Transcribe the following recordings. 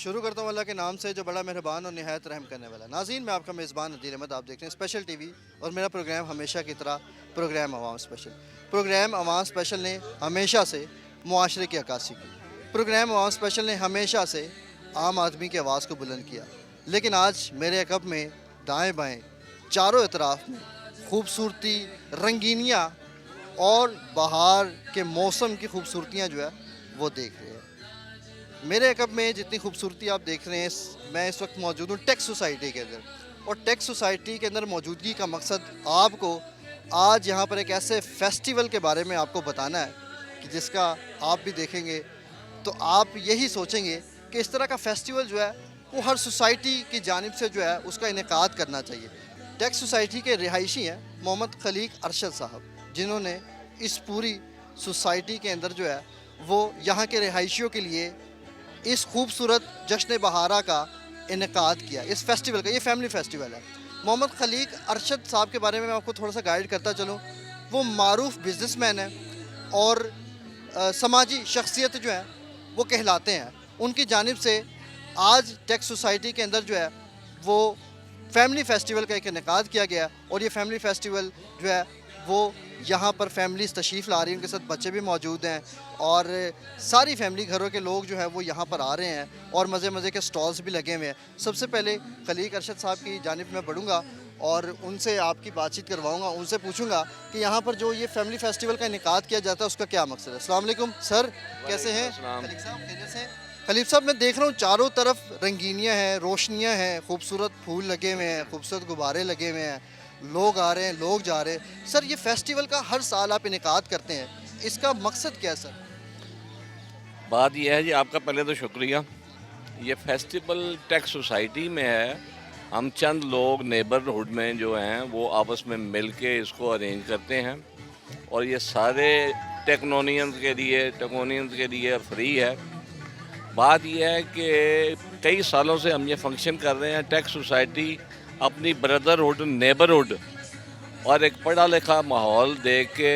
शुरू करता हूँ अल्लाह के नाम से जो बड़ा मेहरबान और निहायत रहम करने वाला है। नाज़रीन, मैं आपका मेज़बान नदीर अहमद, आप देख रहे हैं स्पेशल टीवी और मेरा प्रोग्राम हमेशा की तरह प्रोग्राम अवाम स्पेशल। प्रोग्राम अवाम स्पेशल ने हमेशा से मुआशरे की अक्कासी की। प्रोग्राम अवाम स्पेशल ने हमेशा से आम आदमी की आवाज़ को बुलंद किया। लेकिन आज मेरे अकब में दाएँ बाएँ चारों अतराफ में खूबसूरती, रंगीनियाँ और बहार के मौसम की खूबसूरतियाँ जो है वो देख रहे हैं। मेरे अकब में जितनी खूबसूरती आप देख रहे हैं, मैं इस वक्त मौजूद हूँ टेक सोसाइटी के अंदर। और टेक सोसाइटी के अंदर मौजूदगी का मकसद आपको आज यहाँ पर एक ऐसे फेस्टिवल के बारे में आपको बताना है कि जिसका आप भी देखेंगे तो आप यही सोचेंगे कि इस तरह का फेस्टिवल जो है वो हर सोसाइटी की जानिब से जो है उसका इनेकाद करना चाहिए। टेक सोसाइटी के रिहायशी हैं मोहम्मद खलीक अरशद साहब, जिन्होंने इस पूरी सोसाइटी के अंदर जो है वो यहाँ के रिहायशियों के लिए इस खूबसूरत जश्न बहारा का इनेकाद किया। इस फेस्टिवल का, ये फैमिली फेस्टिवल है। मोहम्मद खलीक अरशद साहब के बारे में मैं आपको थोड़ा सा गाइड करता चलूँ। वो मारूफ बिजनेसमैन है और समाजी शख्सियत जो है वो कहलाते हैं। उनकी जानिब से आज टेक सोसाइटी के अंदर जो है वो फैमिली फेस्टिवल का एक इनेकाद किया गया और ये फैमिली फेस्टिवल जो है वो यहाँ पर फैमिलीज तशरीफ़ ला रही हैं, उनके साथ बच्चे भी मौजूद हैं और सारी फैमिली घरों के लोग जो है वो यहाँ पर आ रहे हैं और मज़े मज़े के स्टॉल्स भी लगे हुए हैं। सबसे पहले खलीक अरशद साहब की जानिब में बढ़ूँगा और उनसे आपकी बातचीत करवाऊँगा, उनसे पूछूँगा कि यहाँ पर जो ये फैमिली फेस्टिवल का इनेकाद किया जाता है उसका क्या मकसद है। अस्सलाम वालेकुम सर, कैसे हैं? खलीक साहब खैरियत से हैं? खलीफ साहब, मैं देख रहा हूँ चारों तरफ रंगीनियाँ हैं, रोशनियाँ हैं, खूबसूरत फूल लगे हुए हैं, खूबसूरत गुब्बारे लगे हुए हैं, लोग आ रहे हैं, लोग जा रहे हैं। सर, ये फेस्टिवल का हर साल आप इनेकाद करते हैं, इसका मकसद क्या है सर? बात यह है जी, आपका पहले तो शुक्रिया। ये फेस्टिवल टेक सोसाइटी में है। हम चंद लोग नेबरहुड में जो हैं वो आपस में मिल के इसको अरेंज करते हैं और ये सारे टेक्नोनियंस के लिए फ्री है। बात यह है कि कई सालों से हम ये फंक्शन कर रहे हैं। टेक सोसाइटी अपनी ब्रदरहुड, नेबरहुड और एक पढ़ा लिखा माहौल देख के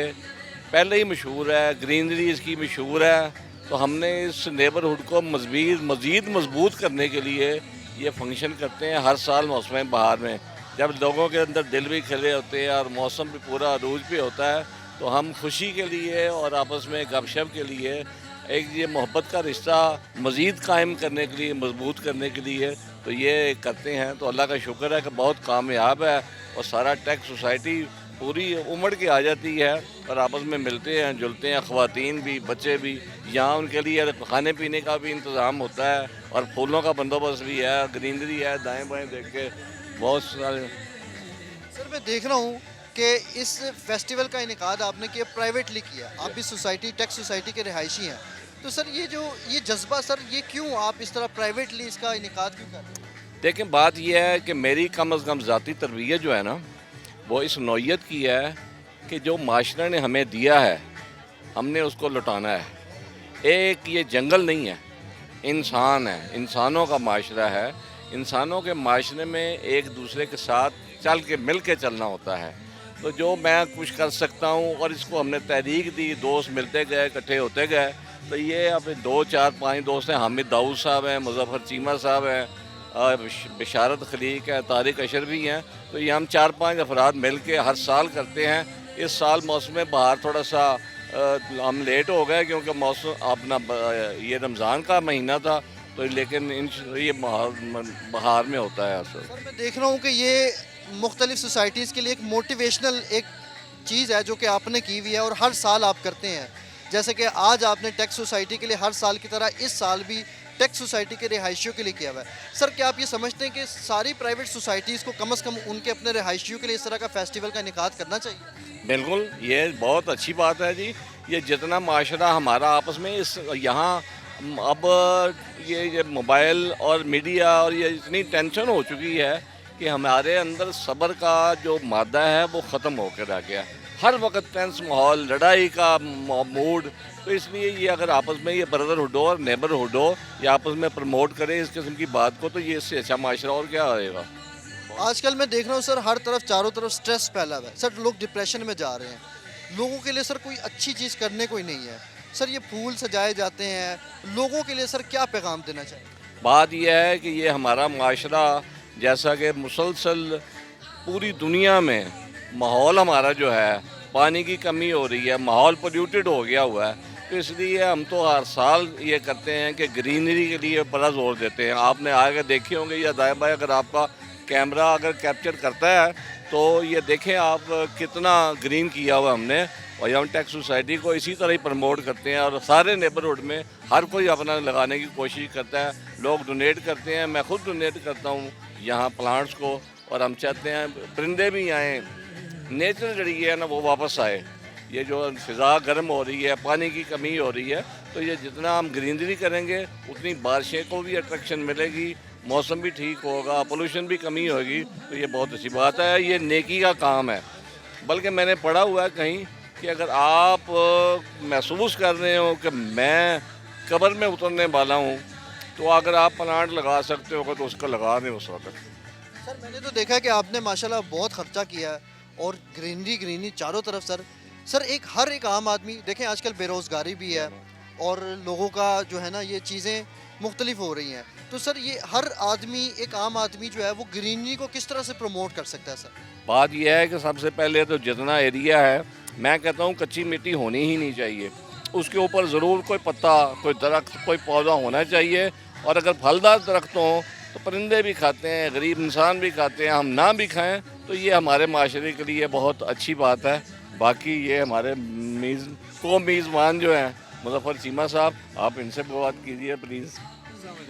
पहले ही मशहूर है, ग्रीनरी इसकी मशहूर है। तो हमने इस नेबरहुड को मज़ीद मजबूत करने के लिए ये फंक्शन करते हैं हर साल मौसम बहार में, जब लोगों के अंदर दिल भी खिले होते हैं और मौसम भी पूरा अरूज पे होता है। तो हम खुशी के लिए और आपस में गपशप के लिए एक ये मोहब्बत का रिश्ता मज़ीद कायम करने के लिए, मजबूत करने के लिए तो ये करते हैं। तो अल्लाह का शुक्र है कि बहुत कामयाब है और सारा टेक सोसाइटी पूरी उमड़ के आ जाती है और आपस में मिलते हैं, जुलते हैं, ख़वातीन भी, बच्चे भी। यहाँ उनके लिए खाने पीने का भी इंतज़ाम होता है और फूलों का बंदोबस्त भी है, ग्रीनरी है, दाएँ बाएँ देख के बहुत सारे। सर, मैं देख रहा हूँ कि इस फेस्टिवल का इनेकाद आपने किया, प्राइवेटली किया। आप भी सोसाइटी, टेक सोसाइटी के रिहायशी हैं। तो सर, ये जज्बा सर, ये क्यों आप इस तरह प्राइवेटली इसका इनेकाद क्यों कर रहे हैं? देखें, बात यह है कि मेरी कम अज़ कम ज़ाती तरबियत जो है ना, वो इस नौइयत की है कि जो माशरा ने हमें दिया है हमने उसको लौटाना है। एक ये जंगल नहीं है, इंसान है, इंसानों का माशरा है। इंसानों के माशरे में एक दूसरे के साथ चल के मिल के चलना होता है। तो जो मैं कुछ कर सकता हूँ और इसको हमने तहरीक दी, दोस्त मिलते गए, इकट्ठे होते गए। तो ये अब 2 4 5 दोस्त हैं। हामिद दाऊद साहब हैं, मुज़फ़्फ़र चीमा साहब हैं, बिशारत खलीक है, तारिक अशर भी हैं। तो ये हम 4 5 अफराद मिल के हर साल करते हैं। इस साल मौसम बहार थोड़ा सा हम लेट हो गए क्योंकि मौसम अपना ये रमज़ान का महीना था। तो लेकिन ये बहार में होता है असल। सर, मैं देख रहा हूँ कि ये मुख्तलिफ सोसाइटीज़ के लिए एक मोटिवेशनल एक चीज़ है जो कि आपने की हुई है और हर साल आप करते हैं। जैसे कि आज आपने टेक सोसाइटी के लिए हर साल की तरह इस साल भी टेक सोसाइटी के रिहायशियों के लिए किया हुआ है। सर, क्या आप ये समझते हैं कि सारी प्राइवेट सोसाइटीज़ को कम से कम उनके अपने रिहायशियों के लिए इस तरह का फेस्टिवल का इनेकाद करना चाहिए? बिल्कुल, ये बहुत अच्छी बात है जी। ये जितना माशरा हमारा आपस में इस यहाँ अब ये मोबाइल और मीडिया और ये इतनी टेंशन हो चुकी है कि हमारे अंदर सब्र का जो मादा है वो ख़त्म होकर रह गया। हर वक्त टेंस माहौल, लड़ाई का मूड। तो इसलिए ये अगर आपस में ये ब्रदरहुड और नेबरहुड हो, ये आपस में प्रमोट करें इस किस्म की बात को, तो ये इससे अच्छा माशरा और क्या होएगा। आजकल मैं देख रहा हूँ सर, हर तरफ चारों तरफ स्ट्रेस फैला हुआ है सर, लोग डिप्रेशन में जा रहे हैं। लोगों के लिए सर कोई अच्छी चीज़ करने को ही नहीं है। सर, ये फूल सजाए जाते हैं, लोगों के लिए सर क्या पैगाम देना चाहिए? बात यह है कि ये हमारा माशरा जैसा कि मुसलसल पूरी दुनिया में माहौल हमारा जो है पानी की कमी हो रही है, माहौल पोल्यूटेड हो गया हुआ है, तो इसलिए हम तो हर साल ये करते हैं कि ग्रीनरी के लिए बड़ा जोर देते हैं। आपने आगे देखे होंगे या दाएं बाएं अगर आपका कैमरा अगर कैप्चर करता है तो ये देखें आप कितना ग्रीन किया हुआ हमने। और यम टेक सोसाइटी को इसी तरह ही प्रमोट करते हैं और सारे नेबरहुड में हर कोई अपना लगाने की कोशिश करता है। लोग डोनेट करते हैं, मैं खुद डोनेट करता हूँ यहाँ प्लांट्स को, और हम चाहते हैं परिंदे भी आएँ, नेचर जड़ी है ना वो वापस आए। ये जो फ़िज़ा गर्म हो रही है, पानी की कमी हो रही है, तो ये जितना हम ग्रीनरी करेंगे उतनी बारिशें को भी अट्रैक्शन मिलेगी, मौसम भी ठीक होगा, पोल्यूशन भी कमी होगी। तो ये बहुत अच्छी बात है, ये नेकी का काम है। बल्कि मैंने पढ़ा हुआ है कहीं कि अगर आप महसूस कर रहे हो कि मैं कब्र में उतरने वाला हूँ, तो अगर आप प्लांट लगा सकते हो तो उसको लगा दें उस वक्त। सर मैंने तो देखा है कि आपने माशाल्लाह बहुत खर्चा किया है और ग्रीनरी ग्रीनरी चारों तरफ। सर हर एक आम आदमी देखें, आजकल बेरोज़गारी भी है और लोगों का जो है ना ये चीज़ें मुख्तलिफ हो रही हैं, तो सर ये हर आदमी, एक आम आदमी जो है वो ग्रीनरी को किस तरह से प्रमोट कर सकता है सर? बात यह है कि सबसे पहले तो जितना एरिया है, मैं कहता हूँ कच्ची मिट्टी होनी ही नहीं चाहिए। उसके ऊपर ज़रूर कोई पत्ता, कोई दरख्त, कोई पौधा होना चाहिए। और अगर फलदार दरख्त हों तो परिंदे भी खाते हैं, गरीब इंसान भी खाते हैं, हम ना भी खाएं तो ये हमारे माशरे के लिए बहुत अच्छी बात है। बाकी ये हमारे मेज़बान जो हैं मुज़फ़्फ़र चीमा साहब, आप इनसे बात कीजिए प्लीज़।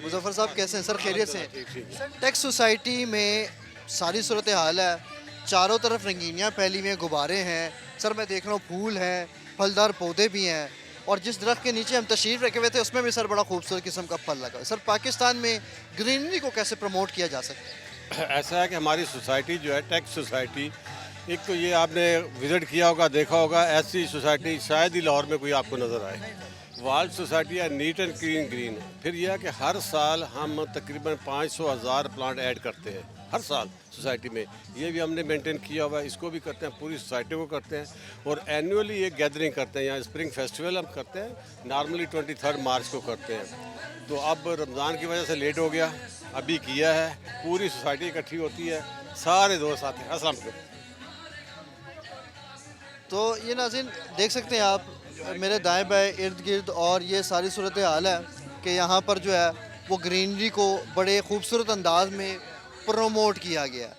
मुज़फ़्फ़र साहब कैसे हैं सर? खैरियत से हैं? सर टेक सोसाइटी में सारी सूरत हाल है, चारों तरफ रंगीनियाँ फैली हुई हैं, गुब्बारे हैं, सर मैं देख रहा हूँ फूल हैं, फलदार पौधे भी हैं, और जिस दरख्त के नीचे हम तशरीफ़ रखे हुए थे उसमें भी सर बड़ा खूबसूरत किस्म का फल लगा है। सर पाकिस्तान में ग्रीनरी को कैसे प्रमोट किया जा सकता है? ऐसा है कि हमारी सोसाइटी जो है टेक सोसाइटी, एक तो ये आपने विज़िट किया होगा, देखा होगा, ऐसी सोसाइटी शायद ही लाहौर में कोई आपको नज़र आए। वर्ल्ड सोसाइटी है नीट एंड क्लीन ग्रीन। फिर यह है कि हर साल हम तकरीबन 500,000 प्लांट ऐड करते हैं हर साल सोसाइटी में। ये भी हमने मेंटेन किया हुआ है, इसको भी करते हैं, पूरी सोसाइटी को करते हैं। और एनुअली एक गैदरिंग करते हैं, यहाँ स्प्रिंग फेस्टिवल हम करते हैं, नॉर्मली 23 मार्च को करते हैं। तो अब रमज़ान की वजह से लेट हो गया, अभी किया है, पूरी सोसाइटी इकट्ठी होती है, सारे दोस्त आते हैं। अस्सलाम वालेकुम। तो ये नाज़रीन देख सकते हैं आप मेरे दाएं बाएं इर्द गिर्द, और ये सारी सूरत हाल है कि यहाँ पर जो है वो ग्रीनरी को बड़े खूबसूरत अंदाज में प्रमोट किया गया है।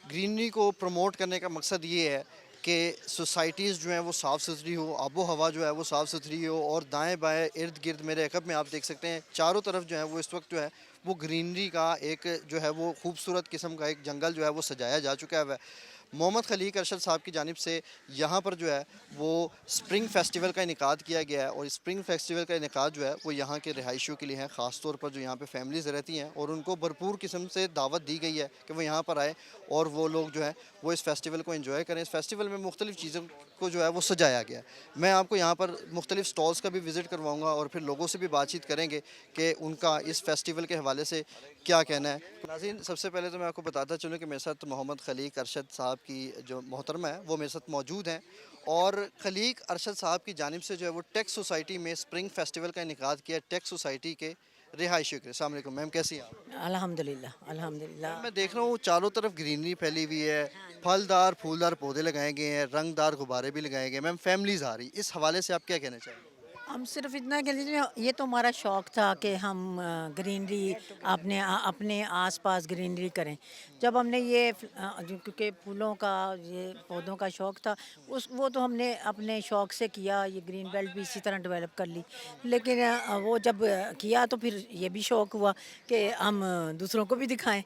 ग्रीनरी को प्रमोट करने का मकसद ये है कि सोसाइटीज़ जो हैं वो साफ़ सुथरी हो, आबो हवा जो है वो साफ़ सुथरी हो, और दाएं बाएं इर्द गिर्द मेरे अकब में आप देख सकते हैं चारों तरफ जो है वो इस वक्त जो है वो ग्रीनरी का एक जो है वो खूबसूरत किस्म का एक जंगल जो है वो सजाया जा चुका है। मोहम्मद खलीक अरशद साहब की जानिब से यहाँ पर जो है वो स्प्रिंग फेस्टिवल का इनेकाद किया गया है, और स्प्रिंग फेस्टिवल का इनेकाद जो है वो यहाँ के रिहायशियों के लिए है, ख़ास तौर पर जो यहाँ पे फैमिलीज़ रहती हैं, और उनको भरपूर किस्म से दावत दी गई है कि वो यहाँ पर आए और वो लोग जो है वो इस फेस्टिवल को एंजॉय करें। इस फेस्टिवल में मुख्तलिफ़ चीज़ों को जो है वो सजाया गया है। मैं आपको यहाँ पर मुख्तलिफ़ स्टॉल्स का भी विज़िट करवाऊँगा और फिर लोगों से भी बातचीत करेंगे कि उनका इस फेस्टिवल के हवाले से क्या कहना है। नाज़रीन सबसे पहले तो मैं आपको बताता चलूँ कि मेरे साथ मोहम्मद खलीक अरशद साहब की जो मोहतरमा है वो मेरे साथ मौजूद हैं, और खलीक अरशद साहब की जानिब से जो है वो टेक सोसाइटी में स्प्रिंग फेस्टिवल का इनेकाद किया टेक सोसाइटी के रिहायशियों के। अस्सलाम वालेकुम मैम, कैसी हैं आप? अल्हम्दुलिल्लाह अल्हम्दुलिल्लाह। मैं देख रहा हूँ चारों तरफ ग्रीनरी फैली हुई है, फलदार फूलदार पौधे लगाए गए हैं, रंगदार गुब्बारे भी लगाए गए हैं। मैम फैमिलीज़ आ रही, इस हवाले से आप क्या कहना चाहेंगे? हम सिर्फ इतना कह लीजिए, ये तो हमारा शौक़ था कि हम ग्रीनरी अपने आसपास ग्रीनरी करें। जब हमने ये क्योंकि फूलों का, ये पौधों का शौक़ था, वो तो हमने अपने शौक़ से किया, ये ग्रीन बेल्ट भी इसी तरह डेवलप कर ली। लेकिन वो जब किया तो फिर ये भी शौक़ हुआ कि हम दूसरों को भी दिखाएं।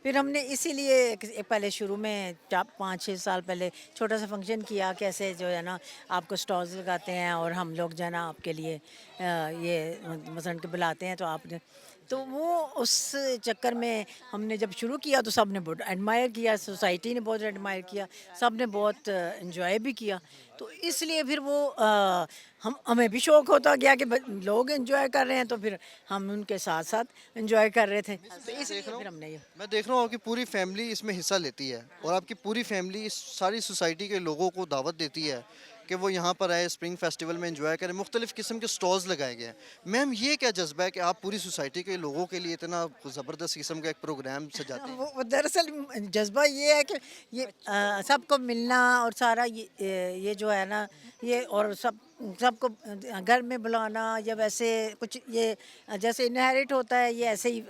फिर हमने इसीलिए पहले शुरू में 5-6 साल पहले छोटा सा फंक्शन किया, कैसे जो है ना आपको स्टॉल्स लगाते हैं और हम लोग जो है ना आपके लिए ये मसलन के बुलाते हैं, तो आपने तो वो उस चक्कर में हमने जब शुरू किया तो सब ने बहुत एडमायर किया, सोसाइटी ने बहुत एडमायर किया, सब ने बहुत इन्जॉय भी किया। तो इसलिए फिर वो हमें भी शौक़ होता गया कि लोग एंजॉय कर रहे हैं तो फिर हम उनके साथ साथ एंजॉय कर रहे थे। तो इसलिए फिर हमने ये मैं देख रहा हूँ आपकी पूरी फैमिली इसमें हिस्सा लेती है, और आपकी पूरी फैमिली इस सारी सोसाइटी के लोगों को दावत देती है कि वो यहाँ पर आए, स्प्रिंग फेस्टिवल में एंजॉय करें, मुख्तलिफ़ किस्म के स्टॉल्स लगाए गए हैं। मैम ये क्या जज्बा है कि आप पूरी सोसाइटी के लोगों के लिए इतना ज़बरदस्त किस्म का एक प्रोग्राम सजाते हैं? वो दरअसल जज्बा ये है कि ये सबको मिलना और सारा ये जो है ना, ये और सबको घर में बुलाना, या वैसे कुछ ये जैसे इनहेरिट होता है, ये ऐसे ही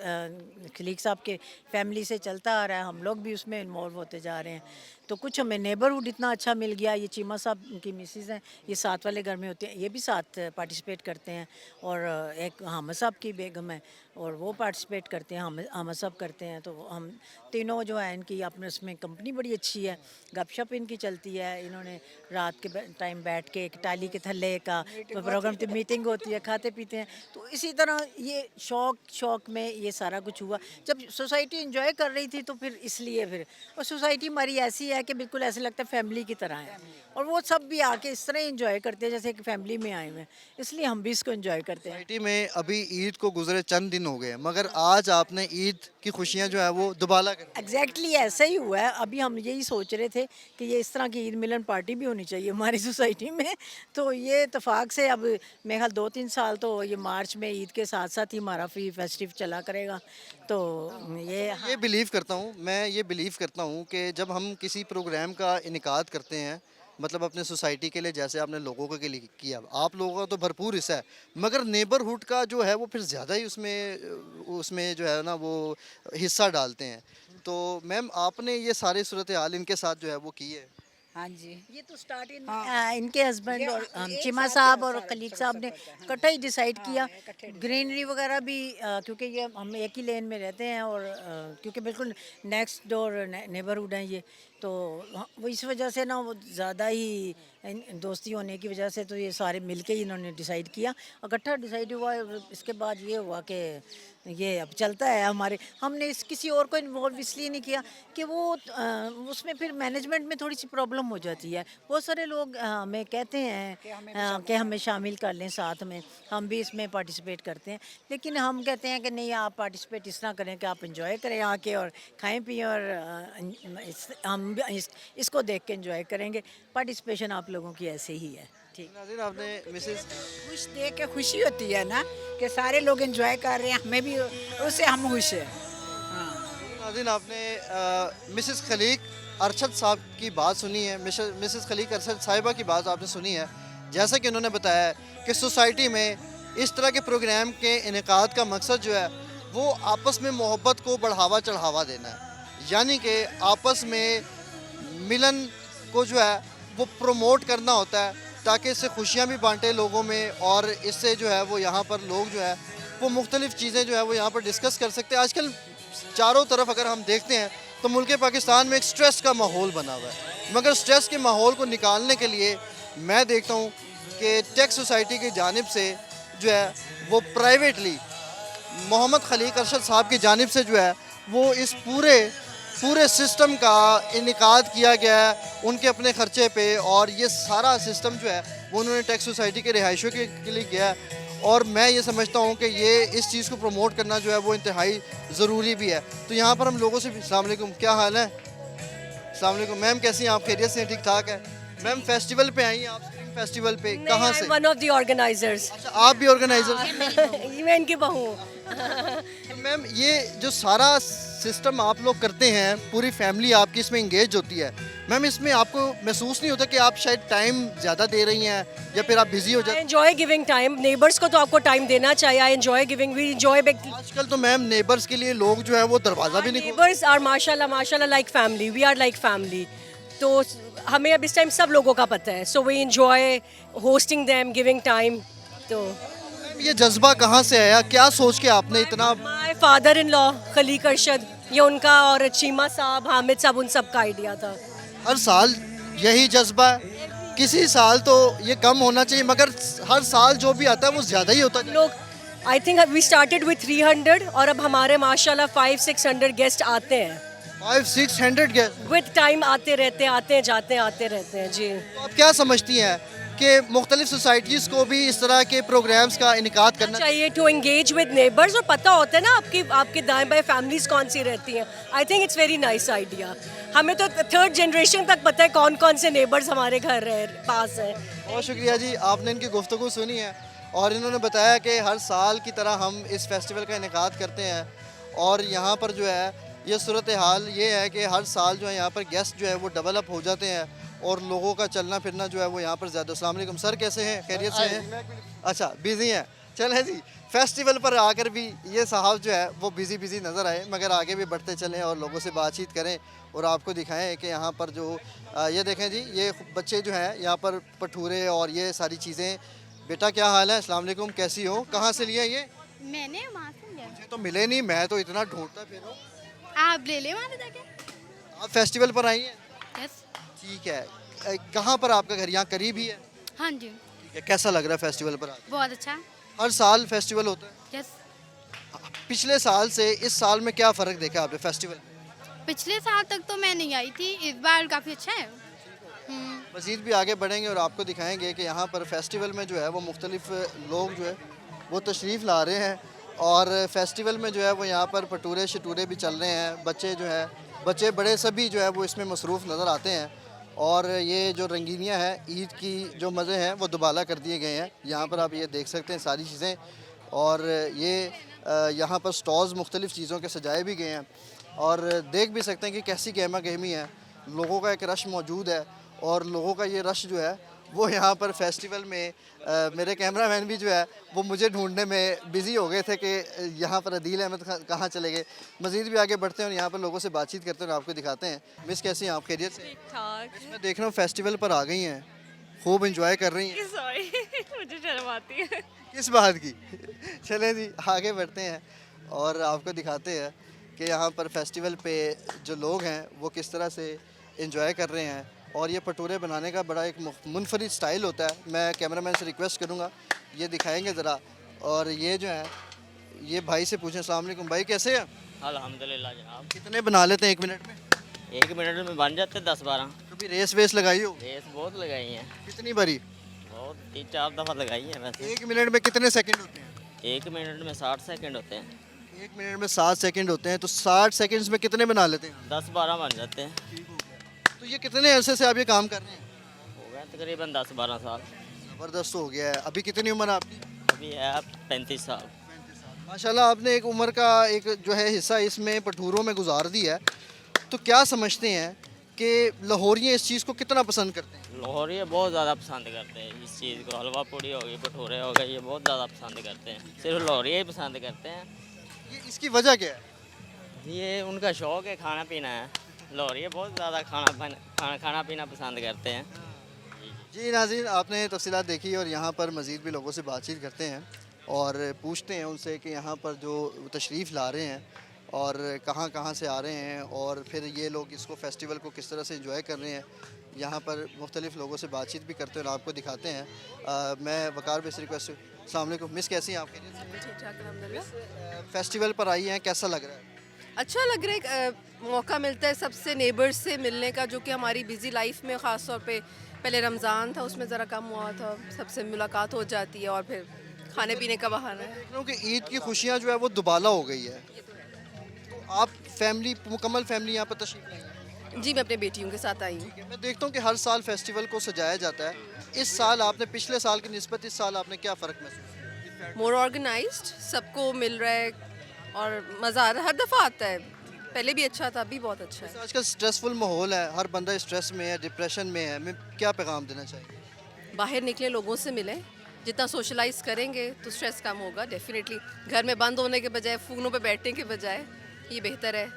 खलीक साहब के फैमिली से चलता आ रहा है, हम लोग भी उसमें इन्वॉल्व होते जा रहे हैं। तो कुछ हमें नेबरहुड इतना अच्छा मिल गया। ये चीमा साहब की मिसेस हैं, ये साथ वाले घर में होते हैं, ये भी साथ पार्टिसिपेट करते हैं। और एक हामिद साहब की बेगम है, और वो पार्टिसिपेट करते हैं, हामिद साहब करते हैं। तो हम तीनों जो है, इनकी अपने उसमें कंपनी बड़ी अच्छी है, गपशप इनकी चलती है। इन्होंने रात के टाइम बैठ के एक टाली के थल्ले का प्रोग्राम की मीटिंग होती है, खाते पीते हैं। तो इसी तरह ये शौक में ये सारा कुछ हुआ। जब सोसाइटी एंजॉय कर रही थी तो फिर इसलिए फिर, और सोसाइटी हमारी ऐसी है कि बिल्कुल ऐसे लगता है फैमिली की तरह है, और वो सब भी आके इस तरह एंजॉय करते हैं जैसे एक फैमिली में आए हुए हैं, इसलिए हम भी इसको एंजॉय करते हैं। सोसाइटी में अभी ईद को गुजरे चंद दिन हो गए हैं, मगर आज आपने ईद की खुशियाँ जो है वो दुबाला कर दी। एग्जैक्टली ऐसा ही हुआ है। अभी हम यही सोच रहे थे कि ये इस तरह की ईद मिलन पार्टी भी होनी चाहिए हमारी सोसाइटी में। तो ये इतफाक से अब मेरे ख्याल 2-3 साल तो ये मार्च में ईद के साथ साथ ही हमारा फेस्टिव चला करेगा। तो ये बिलीव करता हूँ, मैं ये बिलीव करता हूँ कि जब हम किसी प्रोग्राम का इनेकाद करते हैं, मतलब अपने सोसाइटी के लिए, जैसे आपने लोगों के लिए किया, आप लोगों का तो भरपूर हिस्सा है, मगर नेबरहुड का जो है वो फिर ज़्यादा ही उसमें जो है ना वो हिस्सा डालते हैं। तो मैम आपने ये सारी सूरत हाल इनके साथ जो है वो की है? हाँ जी। ये तो स्टार्ट इनके हस्बैंड और चिमा साहब और खलीक साहब ने इकट्ठा ही डिसाइड किया। ग्रीनरी वगैरह भी क्योंकि ये हम एक ही लेन में रहते हैं, और क्योंकि बिल्कुल नेक्स्ट डोर नेबरहुड हैं ये, तो वो इस वजह से ना वो ज़्यादा ही दोस्ती होने की वजह से तो ये सारे मिलके ही इन्होंने डिसाइड किया, इकट्ठा डिसाइड हुआ। इसके बाद ये हुआ कि ये अब चलता है हमारे, हमने किसी और को इन्वॉल्व इसलिए नहीं किया कि वो उसमें फिर मैनेजमेंट में थोड़ी सी प्रॉब्लम हो जाती है। बहुत सारे लोग हमें कहते हैं कि हमें शामिल कर लें साथ में, हम भी इसमें पार्टिसिपेट करते हैं, लेकिन हम कहते हैं कि नहीं, आप पार्टिसिपेट इस तरह करें कि आप इंजॉय करें आके और खाएं पिएं, और हम भी इसको देख के इंजॉय करेंगे। पार्टिसिपेशन आप लोगों की ऐसे ही है। ठीक। नाज़रीन, आपने मिसेस खुश देख के खुशी होती है ना कि सारे लोग एंजॉय कर रहे हैं, हमें भी उससे हम खुश हैं। नाज़रीन, आपने मिसेस खलीक अरशद साहब की बात सुनी है, मिसेस खलीक अरशद साहिबा की बात आपने सुनी है। जैसा कि उन्होंने बताया है कि सोसाइटी में इस तरह के प्रोग्राम के इनेकाद का मकसद जो है वो आपस में मोहब्बत को बढ़ावा चढ़ावा देना है, यानी कि आपस में मिलन को जो है वो प्रमोट करना होता है, ताकि इससे खुशियाँ भी बांटे लोगों में, और इससे जो है वो यहाँ पर लोग जो है वो मुख्तलिफ़ चीज़ें जो है वो यहाँ पर डिस्कस कर सकते हैं। आजकल चारों तरफ अगर हम देखते हैं तो मुल्क पाकिस्तान में एक स्ट्रेस का माहौल बना हुआ है, मगर स्ट्रेस के माहौल को निकालने के लिए मैं देखता हूँ कि टेक सोसाइटी की जानिब से जो है वो प्राइवेटली मोहम्मद खलीक अरशद साहब की जानिब से जो है वो इस पूरे सिस्टम का इनेकाद किया गया है उनके अपने ख़र्चे पे, और ये सारा सिस्टम जो है वो उन्होंने टेक सोसाइटी के रिहायशियों के लिए किया है। और मैं ये समझता हूँ कि ये इस चीज़ को प्रमोट करना जो है वो इंतहाई ज़रूरी भी है। तो यहाँ पर हम लोगों से भी, अस्सलाम वालेकुम, क्या हाल है? अस्सलाम वालेकुम मैम, कैसी हैं आप? खैरियत से हैं? ठीक ठाक है मैम। फेस्टिवल पे आई हैं आप, स्प्रिंग फेस्टिवल पे, कहाँ से? One of the organisers. अच्छा, आप भी ऑर्गेनाइजर? इवेंट की बहू। मैम, ये जो सारा सिस्टम आप लोग करते हैं, पूरी फैमिली आपकी इसमें इंगेज होती है, मैम इसमें आपको महसूस नहीं होता कि आप शायद टाइम ज़्यादा दे रही हैं या फिर आप बिजी हो जाते हैं? एंजॉय गिविंग टाइम, नेबर्स को तो आपको टाइम देना चाहिए। I enjoy giving, we enjoy. आजकल तो मैम नेबर्स के लिए लोग जो है वो दरवाज़ा भी नहीं खोलते। नेबर्स आर माशाल्लाह like family, we are like family. तो हमें अब इस टाइम सब लोगों का पता है, so we enjoy hosting them, giving time. तो ये जज्बा कहाँ से आया, क्या सोच के आपने इतना? My father in law Khaliq Arshad, ये उनका, और चीमा साहब, हामिद साहब, उन सब का आइडिया था। हर साल यही जज्बा है? किसी साल तो ये कम होना चाहिए, मगर हर साल जो भी आता है वो ज़्यादा ही होता है। लोग, I think we started with 300 और अब हमारे माशाल्लाह 500-600 गेस्ट आते हैं। 500-600 गेस्ट विद टाइम आते रहते हैं, आते जाते हैं, आते रहते हैं जी। तो आप क्या समझती हैं कि मुख्तलिफ सोसाइटीज़ को भी इस तरह के प्रोग्राम्स का इनकाद करना चाहिए टू एंगेज विद नेबर्स, और पता होता है ना आपकी आपके दाएं बाएं फैमिलीज कौन सी रहती हैं. I think it's very nice idea. हमें तो थर्ड जनरेशन तक पता है कौन कौन से नेबर्स हमारे घर पास हैं. बहुत शुक्रिया जी, आपने इनकी गुफ्तगू सुनी है और इन्होंने बताया कि हर साल की तरह हम इस फेस्टिवल का इनेकाद करते हैं और यहाँ पर जो है ये सूरत हाल ये है कि हर साल जो है यहाँ पर गेस्ट जो है वो डेवलप हो जाते हैं और लोगों का चलना फिरना जो है वो यहाँ पर ज़्यादा. अस्सलाम वालेकुम सर, कैसे हैं? खैरियत से हैं? अच्छा, बिज़ी हैं. चलें जी, फेस्टिवल पर आकर भी ये साहब जो है वो बिज़ी नज़र आए, मगर आगे भी बढ़ते चलें और लोगों से बातचीत करें और आपको दिखाएं कि यहाँ पर जो ये देखें जी, ये बच्चे जो हैं यहाँ पर भटूरे और ये सारी चीज़ें. बेटा क्या हाल है? अस्सलाम वालेकुम, कैसी हो? कहाँ से लिया ये? मैंने वहाँ से लिया। मुझे तो मिले नहीं, मैं तो इतना ढूंढता फिर हूँ. आप ले ले वहाँ से जाके। आप फेस्टिवल पर आई हैं? यस। ठीक है. कहाँ पर आपका घर? यहाँ करीब ही है? हाँ जी, ठीक है. कैसा लग रहा है फेस्टिवल पर आकर? बहुत अच्छा। हर साल फेस्टिवल होता है. यस। पिछले साल से इस साल में क्या फ़र्क देखा आपने फेस्टिवल में? पिछले साल तक तो मैं नहीं आई थी, इस बार काफ़ी अच्छा है। मज़ीद भी आगे बढ़ेंगे और आपको दिखाएंगे कि यहाँ पर फेस्टिवल में जो है वो मुख्तलिफ लोग जो है वो तशरीफ़ ला रहे हैं और फेस्टिवल में जो है वो यहाँ पर भटूरे शटूरे भी चल रहे हैं. बच्चे जो है, बच्चे बड़े सभी जो है वो इसमें मसरूफ़ नज़र आते हैं और ये जो रंगीनियाँ हैं ईद की जो मज़े हैं वो दुबाला कर दिए गए हैं. यहाँ पर आप ये देख सकते हैं सारी चीज़ें और ये यहाँ पर स्टॉल्स मुख्तलिफ़ चीज़ों के सजाए भी गए हैं और देख भी सकते हैं कि कैसी गहमा गहमी है. लोगों का एक रश मौजूद है और लोगों का ये रश जो है वो यहाँ पर फेस्टिवल में मेरे कैमरामैन भी जो है वो मुझे ढूंढने में बिज़ी हो गए थे कि यहाँ पर अदील अहमद कहाँ चले गए. मज़ीद भी आगे बढ़ते हैं और यहाँ पर लोगों से बातचीत करते हैं और आपको दिखाते हैं. मिस कैसी हैं आप? खैरियत से? ठाक. मैं देख रहा हूँ फेस्टिवल पर आ गई हैं, खूब इंजॉय कर रही हैं. सॉरी मुझे शर्म आती है. किस बात की? चलें जी, आगे बढ़ते हैं और आपको दिखाते हैं कि यहाँ पर फेस्टिवल पे जो लोग हैं वो किस तरह से इंजॉय कर रहे हैं और ये भटूरे बनाने का बड़ा एक मुनफरिद स्टाइल होता है. मैं कैमरामैन से रिक्वेस्ट करूँगा ये दिखाएंगे ज़रा. और ये जो है ये भाई से पूछें. अस्सलाम वालेकुम भाई, कैसे हैं? अल्हम्दुलिल्लाह जनाब। कितने बना लेते हैं 1 मिनट में? 1 मिनट में बन जाते 10-12। कभी रेस वेस लगाई हो? रेस बहुत लगाई हैं, कितनी बारी? बहुत 3-4 दफ़ा लगाई हैं वैसे। 1 मिनट में कितने सेकंड होते हैं? 1 मिनट में 60 सेकंड होते हैं। 1 मिनट में 7 सेकंड होते हैं, तो 60 सेकंड्स में कितने बना लेते हैं? 10-12 बन जाते हैं। तो ये कितने अरसे से आप ये काम कर रहे हैं? हो गए तकरीबन 10-12 साल। ज़बरदस्त हो गया है. अभी कितनी उम्र है आपकी? अभी है 35 साल। माशाल्लाह, आपने एक उम्र का एक जो है हिस्सा इसमें भटूरों में गुजार दिया है. तो क्या समझते हैं कि लाहौरिये इस चीज़ को कितना पसंद करते हैं? लाहौरी बहुत ज़्यादा पसंद करते हैं इस चीज़ को। हलवा पूड़ी हो गई, भटूरे हो गए, ये बहुत ज़्यादा पसंद करते हैं। सिर्फ लाहौरी ही पसंद करते हैं। ये इसकी वजह क्या है? ये उनका शौक़ है, खाना पीना है। लाहौरी बहुत ज़्यादा खाना पीना पसंद करते हैं। जी नाज़रीन, आपने तफसीलात देखी और यहाँ पर मज़ीद भी लोगों से बातचीत करते हैं और पूछते हैं उनसे कि यहाँ पर जो तशरीफ़ ला रहे हैं और कहाँ से आ रहे हैं और फिर ये लोग इसको फेस्टिवल को किस तरह से एंजॉय कर रहे हैं. यहाँ पर मुख्तलिफ़ लोगों से बातचीत भी करते हैं और आपको दिखाते हैं. मैं वकार बेस रिक्वेस्ट. अस्सलाम वालेकुम मिस, कैसी हैं आप? ठीक ठाक अल्हम्दुलिल्लाह। फेस्टिवल पर आई हैं, कैसा लग रहा है? अच्छा लग रहा है, मौका मिलता है सबसे नेबर्स से मिलने का, जो कि हमारी बिज़ी लाइफ में ख़ास तौर पे पहले रमज़ान था उसमें ज़रा कम हुआ था. सबसे मुलाकात हो जाती है और फिर खाने पीने का बहाना है. देख रहा हूँ कि ईद की खुशियाँ जो है वो दुबाला हो गई है. तो आप फैमिली, मुकम्मल फैमिली यहाँ पर तशरीफ़ लाई हैं? जी, मैं अपने बेटियों के साथ आई हूँ. मैं देखता हूँ कि हर साल फेस्टिवल को सजाया जाता है. इस साल आपने पिछले साल की निस्बत इस साल आपने क्या फ़र्क महसूस किया? मोर ऑर्गेनाइज्ड, सबको मिल रहा है और मज़ा आ रहा है. हर दफ़ा आता है, पहले भी अच्छा था, अभी बहुत अच्छा है. आजकल स्ट्रेसफुल माहौल है, हर बंदा स्ट्रेस में है, डिप्रेशन में है. मैं क्या पैगाम देना चाहिए? बाहर निकले, लोगों से मिलें. जितना सोशलाइज करेंगे तो स्ट्रेस कम होगा डेफिनेटली. घर में बंद होने के बजाय, फ़ोनों पे बैठने के बजाय ये बेहतर है.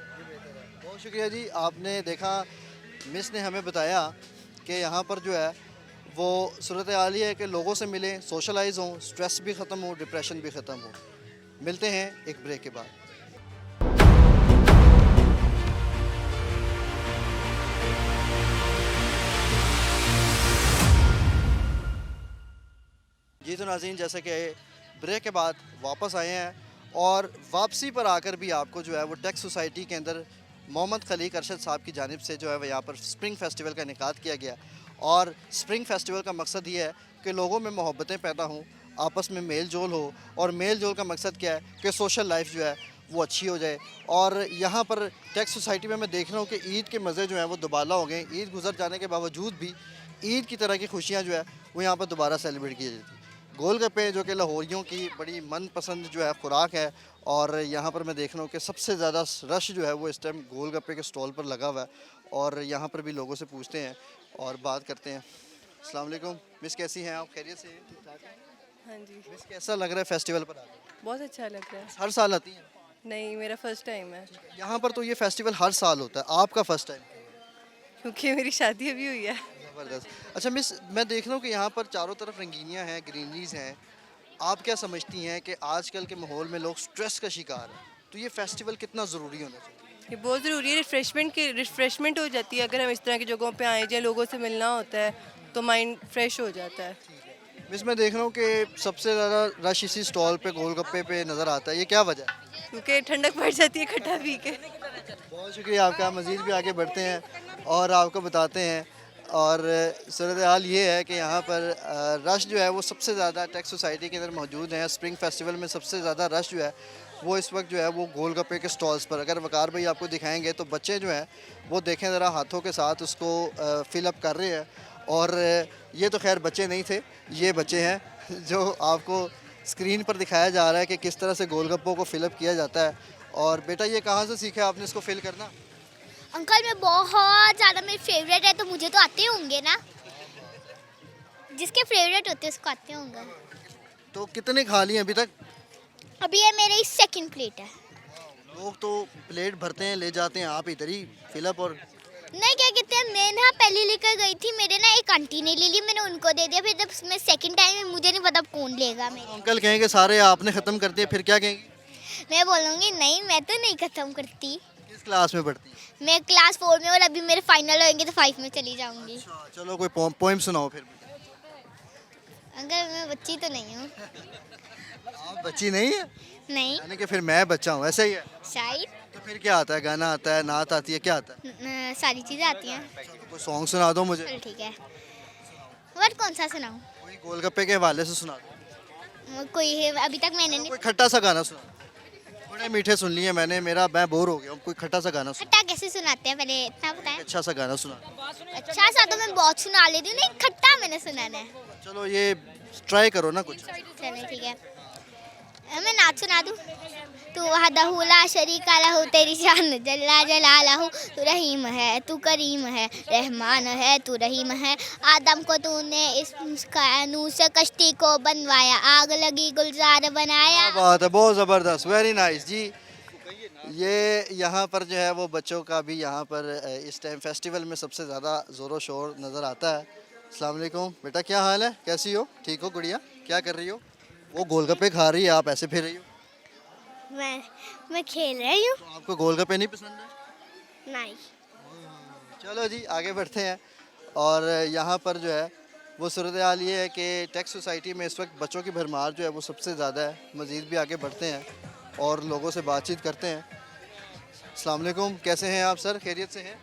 बहुत शुक्रिया जी. आपने देखा, मिस ने हमें बताया कि यहाँ पर जो है वो सूरत हाल ये है कि लोगों से मिलें, सोशलाइज हों, स्ट्रेस भी ख़त्म हो, डिप्रेशन भी ख़त्म हो. मिलते हैं एक ब्रेक के बाद. जी तो नाज़रीन, जैसे कि ब्रेक के बाद वापस आए हैं और वापसी पर आकर भी आपको जो है वो टेक्स सोसाइटी के अंदर मोहम्मद खलीक अरशद साहब की जानिब से जो है वो यहाँ पर स्प्रिंग फेस्टिवल का इनेकाद किया गया. और स्प्रिंग फेस्टिवल का मकसद ये है कि लोगों में मोहब्बतें पैदा हों, आपस में मेल जोल हो, और मेल जोल का मकसद क्या है कि सोशल लाइफ जो है वो अच्छी हो जाए। और यहाँ पर टैक्स सोसाइटी में मैं देख रहा हूँ कि ईद के मज़े जो हैं वो दुबाला हो गए। ईद गुजर जाने के बावजूद भी ईद की तरह की खुशियाँ जो है वो यहाँ पर दोबारा सेलिब्रेट की जाती है। गोलगप्पे जो कि लाहौरियों की बड़ी मनपसंद जो है खुराक है, और यहाँ पर मैं देख रहा हूँ कि सबसे ज़्यादा रश जो है वो इस टाइम गोलगप्पे के स्टॉल पर लगा हुआ है। और यहाँ पर भी लोगों से पूछते हैं और बात करते हैं। अस्सलाम वालेकुम मिस, कैसी हैं आप? खैरियत से हैं? ठीक ठाक हैं? हाँ जी, मिस, कैसा लग रहा है फेस्टिवल पर आकर? बहुत अच्छा लग रहा है। हर साल आती हैं? नहीं, मेरा फर्स्ट टाइम है, यहाँ पर तो ये फेस्टिवल हर साल होता है, आपका फर्स्ट टाइम? क्योंकि मेरी शादी अभी हुई है। ज़बरदस्त। अच्छा मिस, मैं देख रहा हूँ कि यहाँ पर चारों तरफ रंगीनियाँ हैं, ग्रीनरीज हैं। आप क्या समझती हैं कि आजकल के माहौल में लोग स्ट्रेस का शिकार हैं, तो ये फेस्टिवल कितना ज़रूरी होना चाहिए? ये बहुत ज़रूरी है, रिफ़्रेशमेंट हो जाती है। अगर हम इस तरह की जगहों पे आए जाए, लोगों से मिलना होता है तो माइंड फ्रेश हो जाता है। मिस, मैं देख रहा हूँ कि सबसे ज़्यादा रश इसी स्टॉल पे गोलगप्पे पे नज़र आता है, ये क्या वजह है? क्योंकि ठंडक पड़ जाती है खट्टा पी के। बहुत शुक्रिया आपका। मज़ीद भी आगे बढ़ते हैं और आपको बताते हैं। और सूरत हाल ये है कि यहाँ पर रश जो है वो सबसे ज़्यादा टैक्स सोसाइटी के अंदर मौजूद है। स्प्रिंग फेस्टिवल में सबसे ज़्यादा रश जो है वो इस वक्त जो है वो गोलगप्पे के स्टॉल्स पर। अगर वकार भाई आपको दिखाएंगे तो बच्चे जो हैं वो देखें ज़रा, हाथों के साथ उसको फिलअप कर रहे हैं। और ये तो खैर बच्चे नहीं थे, ये बच्चे हैं जो आपको स्क्रीन पर दिखाया जा रहा है कि किस तरह से गोलगप्पों को फिलअप किया जाता है। और बेटा, ये कहाँ से सीखा आपने इसको फिल करना? अंकल मैं बहुत ज़्यादा, मेरे फेवरेट है तो मुझे तो आते होंगे ना, जिसके फेवरेट होते हैं उसको आते होंगे। तो कितने खा लिए अभी तक? अभी ये मेरी सेकंड प्लेट है। लोग तो प्लेट भरते हैं ले जाते हैं, आप इधर ही फिलअप। और नहीं, क्या कहते हैं, मैं ना पहले लेकर गई थी, मेरे ना एक आंटी ने ले ली, मैंने उनको दे दिया। फिर जब मैं सेकंड टाइम, मुझे नहीं पता कौन लेगा मेरे। अंकल कहेंगे सारे आपने ख़त्म कर दिए, फिर क्या कहेंगे? मैं बोलूँगी नहीं, मैं तो नहीं ख़त्म करती। किस क्लास में पढ़ती हैं? मैं क्लास 4 में, और अभी मेरे फाइनल होंगे तो 5 में चली जाऊँगी। अच्छा, चलो कोई पोइम सुनाओ फिर। अंकल मैं बच्ची तो नहीं हूँ। आप बच्ची नहीं है? नहीं, यानी कि फिर मैं बच्चा हूँ, ऐसा ही है? शायद तो फिर क्या आता है? गाना आता है, नात आती है, क्या आता है? सारी चीज़ें आती हैं। तो कोई सॉन्ग सुना दो मुझे। चलो ठीक है, वर्ड कौन सा सुनाऊँ? कोई गोलगप्पे के हवाले से सुना दो। कोई है, अभी तक मैंने नहीं। कोई खट्टा सा गाना सुना। बड़े मीठे सुन लिए मैंने, मैं बोर हो गया हूँ। कोई खट्टा सा गाना सुना, खट्टा कैसे सुनाते हैं पहले इतना बताएं। अच्छा सा गाना सुना। अच्छा सा तो मैं बहुत सुना लेती हूँ, नहीं खट्टा मैंने सुनाना है। चलो ये ट्राई करो ना कुछ। चलो ठीक है, मैं नाच सुना दूँ। तू वहदहू ला शरीका लहू, तेरी शान जल्ला जलालहू। तू रहीम है, तू करीम है, रहमान है, तू रहीम है। आदम को तूने इस नूर से कश्ती को बनवाया, आग लगी गुलजार बनाया। क्या बात है, बहुत ज़बरदस्त, वेरी नाइस जी। ये यहाँ पर जो है वो बच्चों का भी यहाँ पर इस टाइम फेस्टिवल में सबसे ज़्यादा ज़ोर शोर नज़र आता है। अस्सलाम वालेकुम बेटा, क्या हाल है, कैसी हो? ठीक हो गुड़िया? क्या कर रही हो? वो गोलगप्पे खा रही है, आप ऐसे फिर रही हो। मैं खेल रही हूँ। तो आपको गोलगप्पे नहीं पसंद है? नहीं, चलो जी आगे बढ़ते हैं। और यहाँ पर जो है वो सूरत हाल ये है कि टैक्स सोसाइटी में इस वक्त बच्चों की भरमार जो है वो सबसे ज़्यादा है। मज़ीद भी आगे बढ़ते हैं और लोगों से बातचीत करते हैं। अस्सलाम वालेकुम, कैसे हैं आप सर? खैरियत से हैं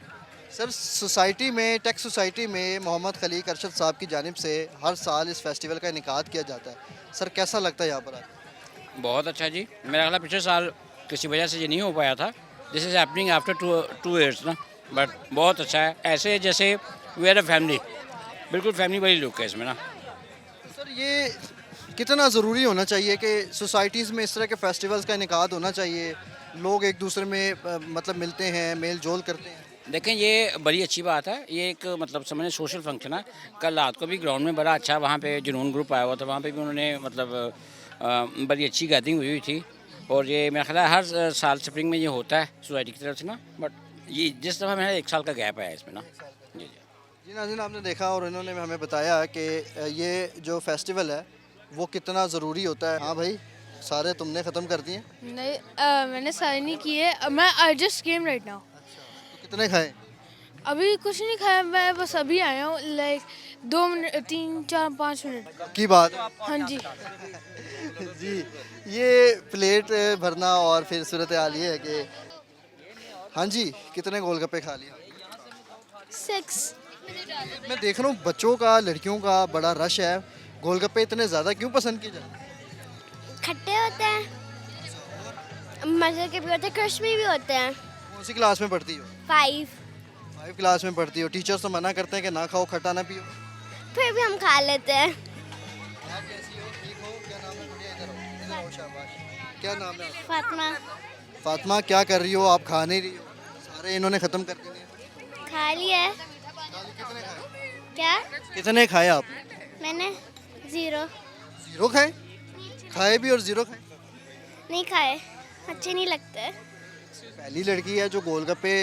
सर? सोसाइटी में, टैक्स सोसाइटी में मोहम्मद खलीक अरशद साहब की जानिब से हर साल इस फेस्टिवल का इनेकाद किया जाता है। सर कैसा लगता है यहाँ पर आकर? बहुत अच्छा जी। मेरा ख्याल पिछले साल किसी वजह से ये नहीं हो पाया था। This is happening after two years ना, बट बहुत अच्छा है। ऐसे जैसे वी आर अ फैमिली, बिल्कुल फैमिली वाली लुक है इसमें ना। सर ये कितना ज़रूरी होना चाहिए कि सोसाइटीज़ में इस तरह के फेस्टिवल्स का इनेकाद होना चाहिए, लोग एक दूसरे में मतलब मिलते हैं, मेल जोल करते हैं? देखें ये बड़ी अच्छी बात है, ये एक मतलब समझें सोशल फंक्शन है। कल रात को भी ग्राउंड में बड़ा अच्छा वहाँ पे जुनून ग्रुप आया हुआ था, वहाँ पे भी उन्होंने मतलब बड़ी अच्छी गैदरिंग हुई थी। और ये मेरा ख्याल है हर साल स्प्रिंग में ये होता है सोसाइटी की तरफ से ना, बट ये जिस दफ़ा मेरा 1 साल का गैप है इसमें ना। जी जी नाज़रीन, आपने देखा और इन्होंने हमें बताया कि ये जो फेस्टिवल है वो कितना ज़रूरी होता है। हाँ भाई, सारे तुमने ख़त्म कर दिए? नहीं, मैंने सारे नहीं किए, मैं I just came right now. तो कितने खाए? अभी कुछ नहीं खाया, मैं बस अभी आया हूँ, लाइक 2 मिनट, 3, 4, 5 मिनट की बात। हाँ जी। जी, ये प्लेट भरना और फिर सूरत हाल ये है कि हाँ जी, कितने गोलगप्पे खा लिया? 6। मैं देख रहा हूँ बच्चों का, लड़कियों का बड़ा रश है। गोलगप्पे इतने ज़्यादा क्यों पसंद किए जाते हैं? खट्टे होते हैं, मज़े के भी होते हैं, क्रस्पी भी होते हैं। कौन सी क्लास में पढ़ती हो? 5 5 क्लास में पढ़ती हो। टीचर्स तो मना करते हैं कि ना खाओ, खट्टा ना पियो। फिर भी हम खा लेते हैं। आप कैसी हो? ठीक हो? क्या नाम है? बढ़िया, इधर आओ, इधर आओ, शाबाश। क्या नाम है आपका? फातिमा। फातिमा, क्या कर रही हो? आप खा नहीं रही हो, सारे इन्होंने ख़त्म कर दिए। खा लिया है। क्या? कितने खाए आपने? मैंने 0 0 खाए? खाए भी और 0 खाए? नहीं खाए, अच्छे नहीं लगते। पहली लड़की है जो गोलगप्पे